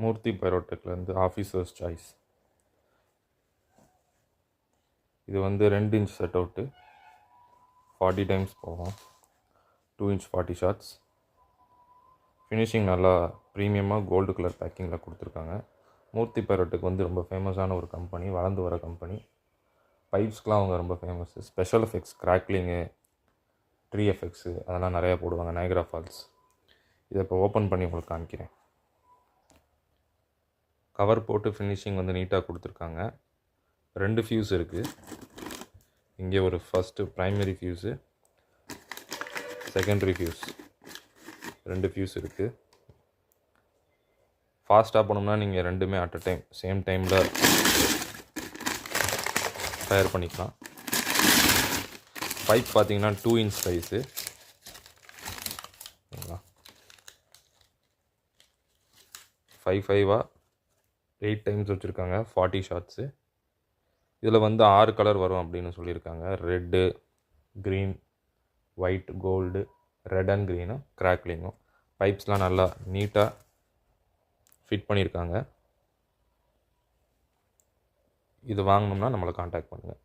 மூர்த்தி பைரோடெக்லேருந்து officers choice. இது வந்து 2 inch set out, 40 times போகும், 2 இன்ச் 40 ஷாட்ஸ். ஃபினிஷிங் நல்லா ப்ரீமியமாக கோல்டு கலர் பேக்கிங்கில் கொடுத்துருக்காங்க. மூர்த்தி பைரோடெக் வந்து ரொம்ப ஃபேமஸான ஒரு கம்பெனி, வளர்ந்து வர கம்பெனி. பைப்ஸ்க்கெலாம் அவங்க ரொம்ப famous. Special effects, crackling, tree effects அதெல்லாம் நிறையா போடுவாங்க. நயகரா ஃபால்ஸ். இதை இப்போ ஓப்பன் பண்ணி உங்களுக்கு காமிக்கிறேன். கவர் போட்டு ஃபினிஷிங் வந்து நீட்டாக கொடுத்துருக்காங்க. 2 ஃபியூஸ் இருக்குது. இங்கே ஒரு first primary fuse, secondary fuse, 2 fuse இருக்குது. ஃபாஸ்ட்டாக போனோம்னா நீங்கள் 2மே அட் அ டைம் சேம் டைமில் ஃபயர் பண்ணிக்கலாம். பைப் பார்த்தீங்கன்னா 2 இன்ச் சைஸு. 5 8 டைம்ஸ் வச்சுருக்காங்க, 40 ஷாட்ஸு. இதில் வந்து 6 கலர் வரும் அப்படின்னு சொல்லியிருக்காங்க. Red, green, white, gold, red and க்ரீனும், கிராக்லிங்கும். பைப்ஸ்லாம் நல்லா நீட்டாக ஃபிட் பண்ணியிருக்காங்க. இது வாங்கணும்னா நம்மளை காண்டாக்ட் பண்ணுங்கள்.